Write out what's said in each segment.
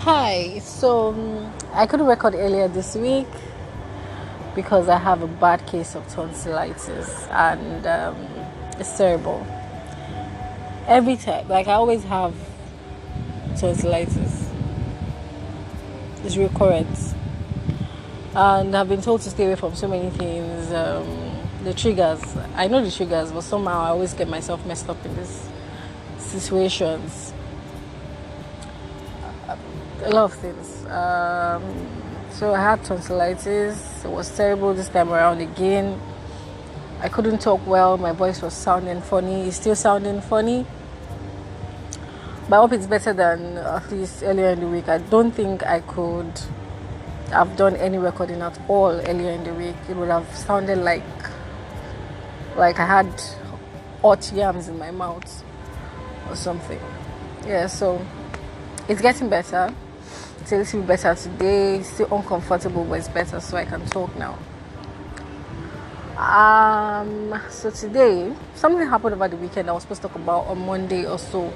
Hi, I couldn't record earlier this week because I have a bad case of tonsillitis and it's terrible. Every time, like I always have tonsillitis, it's recurrent, and I've been told to stay away from so many things. The triggers, I know the triggers, but somehow I always get myself messed up in these situations. A lot of things. So I had tonsillitis. It was terrible this time around again. I couldn't talk well. My voice was sounding funny. It's still sounding funny. But I hope it's better than at least earlier in the week. I don't think I could have done any recording at all earlier in the week. It would have sounded like I had hot yams in my mouth or something. Yeah, so it's getting better. It's a little bit better today. It's still uncomfortable, but it's better, so I can talk now. So today, something happened over the weekend I was supposed to talk about on Monday or so,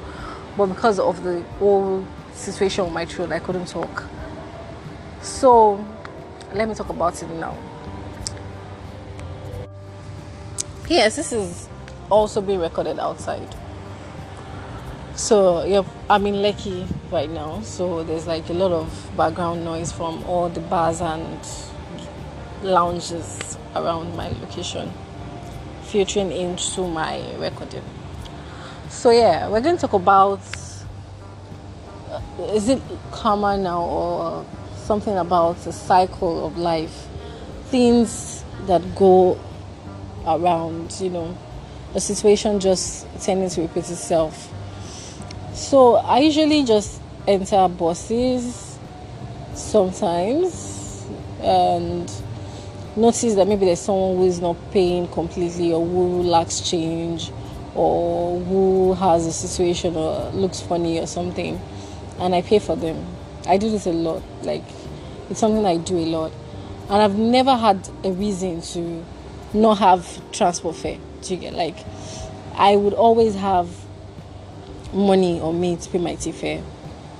but because of the whole situation with my throat, I couldn't talk. So let me talk about it now. Yes, this is also being recorded outside. So, yep, I'm in Lekki right now. So there's like a lot of background noise from all the bars and lounges around my location, filtering into my recording. So yeah, we're going to talk about is it karma now or something about the cycle of life, things that go around, the situation just tending to repeat itself. So I usually just enter buses sometimes and notice that maybe there's someone who is not paying completely or who lacks change or who has a situation or looks funny or something, and I pay for them. I do this a lot. Like, it's something I do a lot. And I've never had a reason to not have transport fare. Do you get? Like, I would always have money on me to pay my tea fare.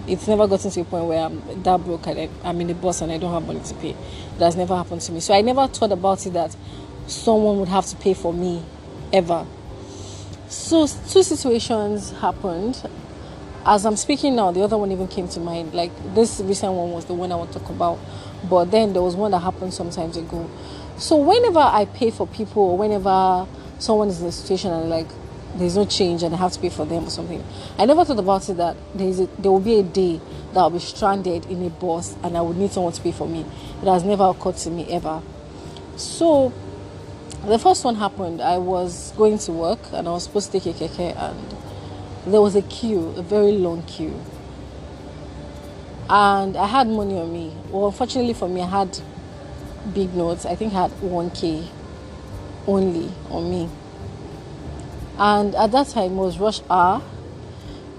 It's never gotten to a point where I'm that broke and I'm in the bus and I don't have money to pay. That's never happened to me. So I never thought about it that someone would have to pay for me ever. So two situations happened. As I'm speaking now, the other one even came to mind. Like, this recent one was the one I want to talk about. But then there was one that happened some times ago. So whenever I pay for people or whenever someone is in a situation and like there's no change and I have to pay for them or something, I never thought about it that there will be a day that I'll be stranded in a bus and I would need someone to pay for me. It has never occurred to me ever. So the first one happened. I was going to work and I was supposed to take a keke and there was a queue, a very long queue. And I had money on me. Well, unfortunately for me, I had big notes. I think I had 1K only on me. And at that time, it was rush hour.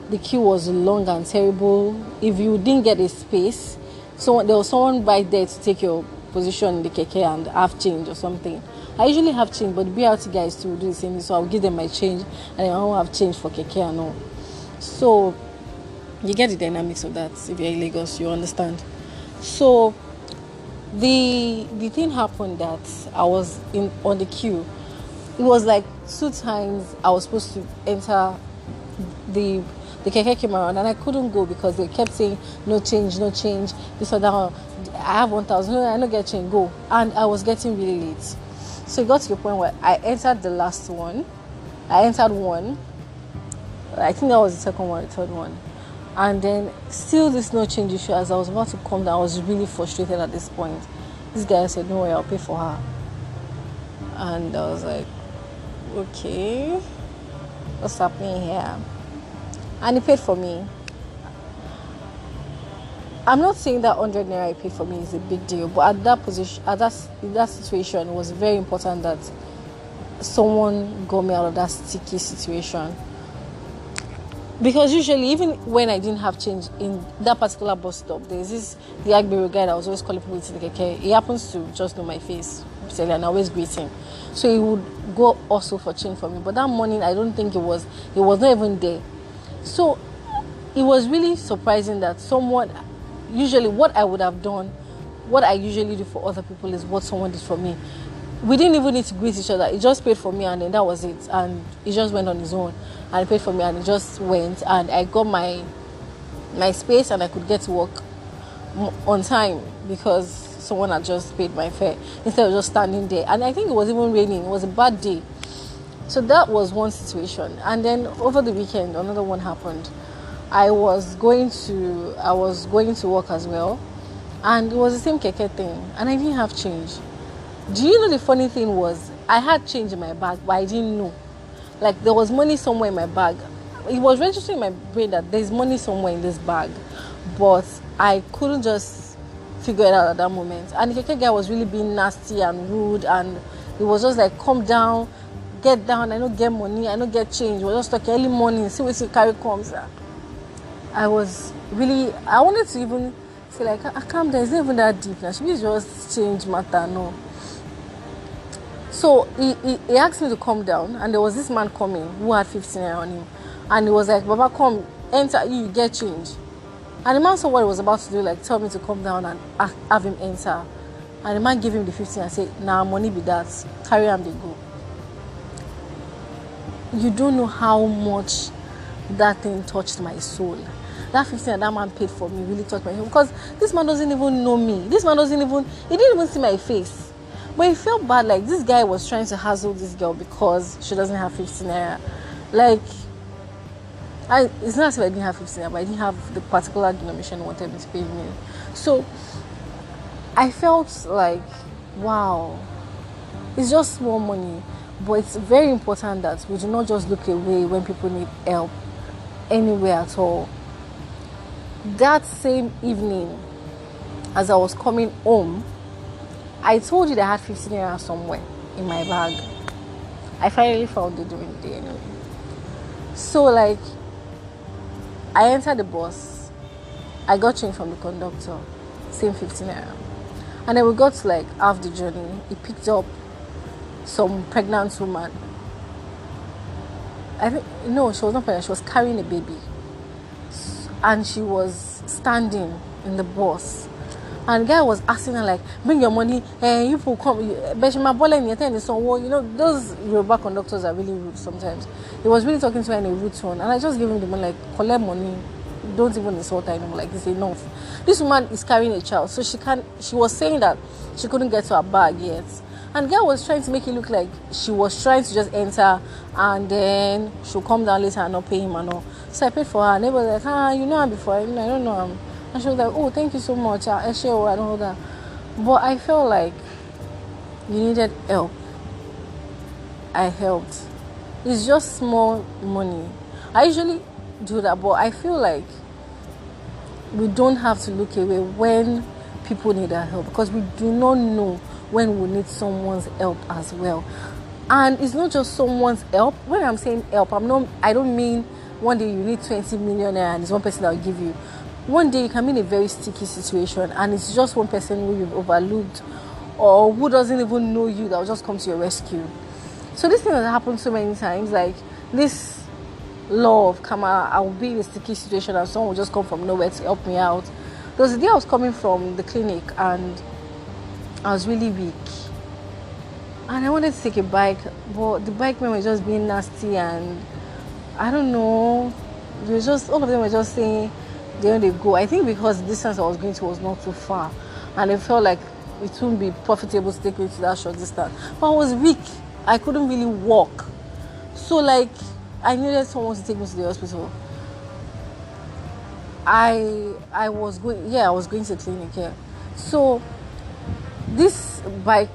The queue was long and terrible. If you didn't get a space, so there was someone right there to take your position in the keke and have change or something. I usually have change, but the BRT guys too do the same thing, so I'll give them my change and I won't have change for keke and all. So you get the dynamics of that. If you're in Lagos, you understand. So the thing happened that I was on the queue. It was like 2 times I was supposed to enter the keke came around and I couldn't go because they kept saying no change, this or that. I have 1,000. No, I don't get change. Go. And I was getting really late. So it got to the point where I entered the last one. I entered one. I think that was the second one, the third one. And then still this no change issue. As I was about to come down, I was really frustrated at this point. This guy said, no way, I'll pay for her. And I was like, okay, what's happening here? And he paid for me. I'm not saying that 100 naira he paid for me is a big deal, but at that position, in that situation, it was very important that someone got me out of that sticky situation. Because usually, even when I didn't have change in that particular bus stop, there's the Agbero guy that was always calling people to the keke. He happens to just know my face, and I always greet him. So he would go also for change for me. But that morning, I don't think it was not even there. So it was really surprising that someone usually what I would have done, what I usually do for other people is what someone did for me. We didn't even need to greet each other. He just paid for me and then that was it. And he just went on his own and he paid for me and he just went, and I got my space and I could get to work on time because someone had just paid my fare instead of just standing there. And I think it was even raining. It was a bad day. So that was one situation. And then over the weekend, another one happened. I was going to work as well, and it was the same keke thing, and I didn't have change. Do you know the funny thing was, I had change in my bag, but I didn't know. Like, there was money somewhere in my bag. It was registering in my brain that there's money somewhere in this bag, but I couldn't just figure it out at that moment. And the keke guy was really being nasty and rude, and he was just like, come down, get down, I don't get money, I don't get change. We're just talking early morning, see what you carry comes. I wanted to even say like, calm down, it's not even that deep now. Should we just change matter? No. So he asked me to come down, and there was this man coming who had 15 naira on him, and he was like, Baba, come, enter, you get change. And the man saw what he was about to do, like tell me to come down and have him enter. And the man gave him the 15 and said, nah, money be that, carry him, they go. You don't know how much that thing touched my soul. That 15 that man paid for me really touched my soul, because this man doesn't even know me. He didn't even see my face. But he felt bad, like this guy was trying to hassle this girl because she doesn't have 15 naira. Like, it's not as if I didn't have 15 naira, but I didn't have the particular denomination wanted me to pay me. So I felt like, wow, it's just small money. But it's very important that we do not just look away when people need help anywhere at all. That same evening, as I was coming home, I told you that I had 15 naira somewhere in my bag. I finally found it during the day anyway. So like, I entered the bus. I got change from the conductor, same 15 naira. And then we got to like half the journey. He picked up some pregnant woman. She was not pregnant, she was carrying a baby. And she was standing in the bus. And the guy was asking her like, bring your money, you will come. But she those Yoruba conductors are really rude sometimes. He was really talking to her in a rude tone. And I just gave him the money, like, collect money. Don't even insult her anymore, like, it's enough. This woman is carrying a child, so she was saying that she couldn't get to her bag yet. And the girl was trying to make it look like she was trying to just enter and then she'll come down later and not pay him and all. So I paid for her, and they was like, you know her before, I don't know him. And she was like, oh, thank you so much, I don't know that. But I felt like you needed help. I helped. It's just small money. I usually do that, but I feel like we don't have to look away when people need our help, because we do not know when we need someone's help as well. And it's not just someone's help. When I'm saying help, I don't mean one day you need 20 million naira and it's one person that will give you. One day you can be in a very sticky situation and it's just one person who you've overlooked or who doesn't even know you that will just come to your rescue. So this thing has happened so many times, like this law of karma. I will be in a sticky situation and someone will just come from nowhere to help me out. There was a day I was coming from the clinic and I was really weak. And I wanted to take a bike, but the bike men were just being nasty and I don't know. All of them were just saying they want to go. I think because the distance I was going to was not too far. And it felt like it wouldn't be profitable to take me to that short distance. But I was weak. I couldn't really walk. So like, I needed someone to take me to the hospital. I was going to the clinic here. So this bike,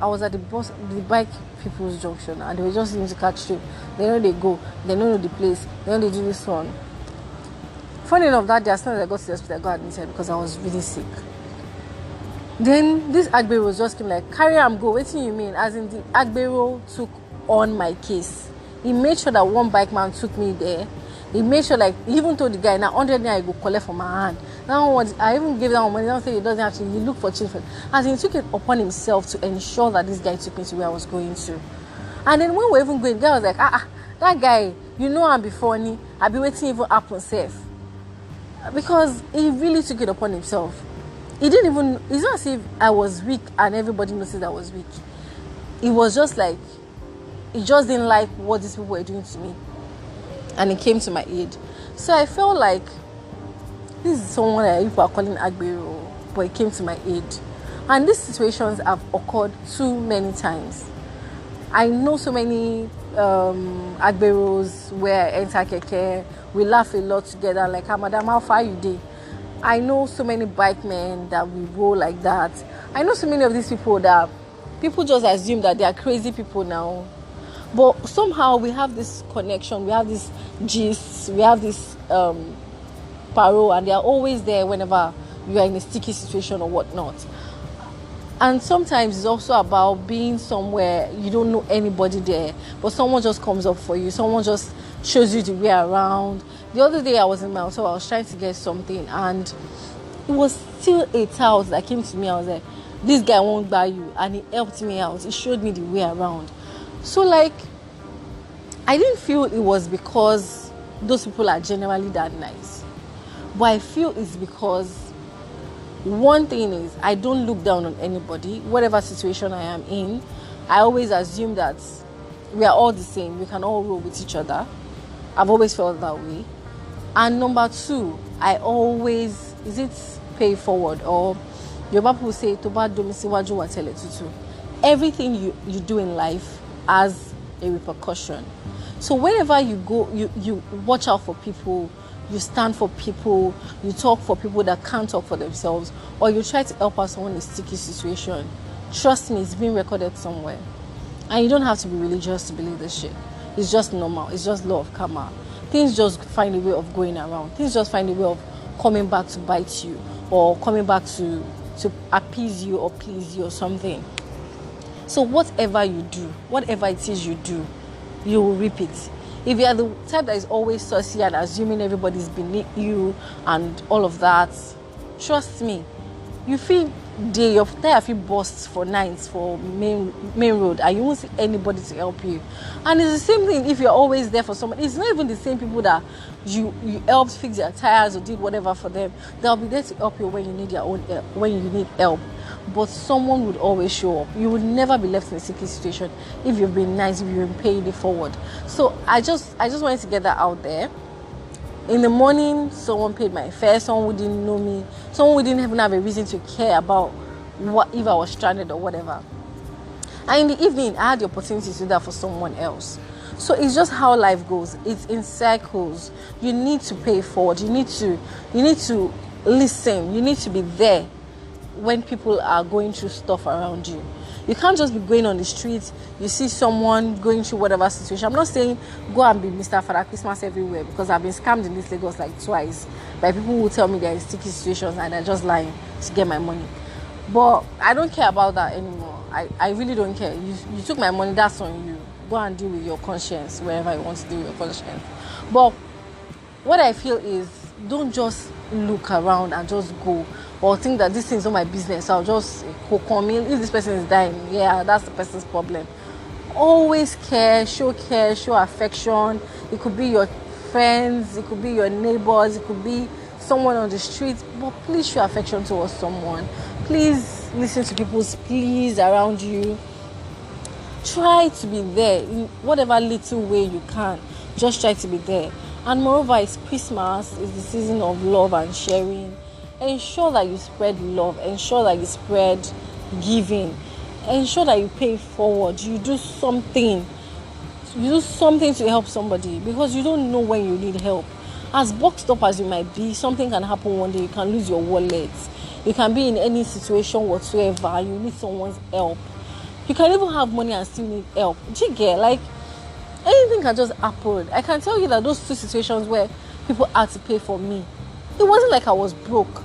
I was at the bike people's junction and they were just going to catch train. They know they go, they know the place, they know they do this one. Funny enough, that day as soon as I got to the hospital, I got admitted because I was really sick. Then this Agbero just came like, carry am go, what do you mean? As in the Agbero took on my case. He made sure that one bike man took me there. He made sure, like, he even told the guy, now 100 naira I go collect from my hand. Now I even gave that one money. Now say he doesn't have to. He looked for change. As he took it upon himself to ensure that this guy took me to where I was going to. And then when we were even going, the guy was like, that guy, you know I'm before me. I'll be waiting even happen safe. because he really took it upon himself. It's not as if I was weak and everybody noticed I was weak. It was just like, he just didn't like what these people were doing to me. And he came to my aid. So I felt like, this is someone that people are calling Agbero, but he came to my aid. And these situations have occurred too many times. I know so many Agberos where I enter keke, we laugh a lot together, like, madam, how far you dey? I know so many bike men that we roll like that. I know so many of these people that people just assume that they are crazy people now. But somehow we have this connection, we have this gist, we have this parole, and they are always there whenever you are in a sticky situation or whatnot. And sometimes it's also about being somewhere you don't know anybody there, but someone just comes up for you, someone just shows you the way around. The other day I was in my hotel, I was trying to get something, and it was still a tout that came to me. I was like, this guy won't buy you, and he helped me out. He showed me the way around. So like, I didn't feel it was because those people are generally that nice, but I feel it's because one thing is, I don't look down on anybody. Whatever situation I am in, I always assume that we are all the same. We can all roll with each other. I've always felt that way. And number two, I always, is it pay forward, or Yoruba people say, Toba domi siwaju wa tele tutu. Everything you do in life has a repercussion. So whenever you go, you watch out for people, you stand for people, you talk for people that can't talk for themselves, or you try to help out someone in a sticky situation. Trust me, it's being recorded somewhere. And you don't have to be religious to believe this shit. It's just normal. It's just law of karma. Things just find a way of going around. Things just find a way of coming back to bite you, or coming back to appease you or please you or something. So whatever you do, whatever it is you do, you will reap it. If you are the type that is always saucy and assuming everybody's beneath you and all of that, trust me, you feel your tire feel bursts for nights for main road, and you won't see anybody to help you. And it's the same thing if you're always there for someone. It's not even the same people that you helped fix their tires or did whatever for them. They'll be there to help you when you need your own help, when you need help. But someone would always show up. You would never be left in a sticky situation if you've been nice, if you've been paying it forward. So I just wanted to get that out there. In the morning, someone paid my fare, someone who didn't know me, someone who didn't even have a reason to care about what if I was stranded or whatever. And in the evening, I had the opportunity to do that for someone else. So it's just how life goes. It's in cycles. You need to pay forward. You need to listen. You need to be there when people are going through stuff around you. You can't just be going on the streets, you see someone going through whatever situation. I'm not saying go and be Mr. Father Christmas everywhere, because I've been scammed in this Lagos like twice by people who tell me they're in sticky situations and they're just lying to get my money. But I don't care about that anymore. I really don't care. You took my money, that's on you. Go and deal with your conscience wherever you want to deal with your conscience. But what I feel is, don't just look around and just go, or think that this thing's not my business. I'll just come in. If this person is dying, yeah, that's the person's problem. Always care, show affection. It could be your friends, it could be your neighbors, it could be someone on the street. But please show affection towards someone. Please listen to people's pleas around you. Try to be there in whatever little way you can. Just try to be there. And moreover, it's Christmas, it's the season of love and sharing. Ensure that you spread love. Ensure that you spread giving. Ensure that you pay forward. You do something. You do something to help somebody, because you don't know when you need help. As boxed up as you might be, something can happen one day. You can lose your wallet. You can be in any situation whatsoever and you need someone's help. You can even have money and still need help. Do you get? Like, anything can just happen. I can tell you that those two situations where people had to pay for me, it wasn't like I was broke.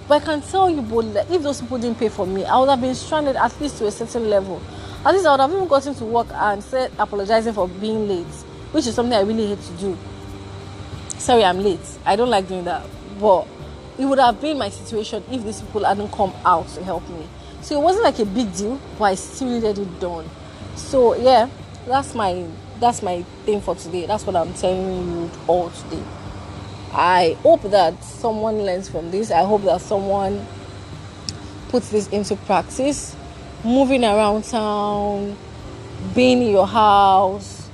But I can tell you both that if those people didn't pay for me, I would have been stranded at least to a certain level. At least I would have even gotten to work and said apologizing for being late, which is something I really hate to do. Sorry, I'm late. I don't like doing that. But it would have been my situation if these people hadn't come out to help me. So it wasn't like a big deal, but I still needed it done. So yeah, that's my thing for today. That's what I'm telling you all today. I hope that someone learns from this. I hope that someone puts this into practice. Moving around town, being in your house,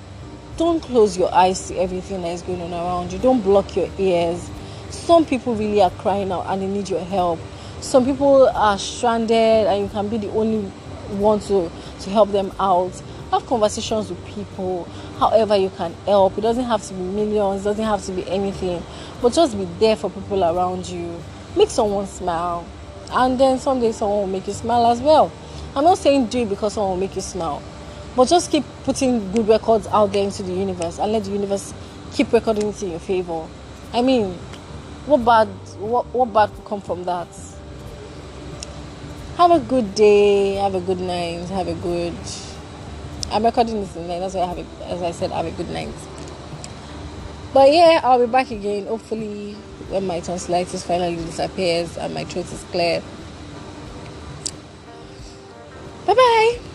don't close your eyes to everything that is going on around you. Don't block your ears. Some people really are crying out and they need your help. Some people are stranded and you can be the only one to help them out. Have conversations with people, however you can help. It doesn't have to be millions, it doesn't have to be anything, but just be there for people around you. Make someone smile, and then someday someone will make you smile as well. I'm not saying do it because someone will make you smile, but just keep putting good records out there into the universe and let the universe keep recording it in your favor. I mean, what bad could come from that? Have a good day, have a good night, I'm recording this tonight, that's why as I said, have a good night. But yeah, I'll be back again, hopefully, when my tonsillitis finally disappears and my throat is clear. Bye-bye.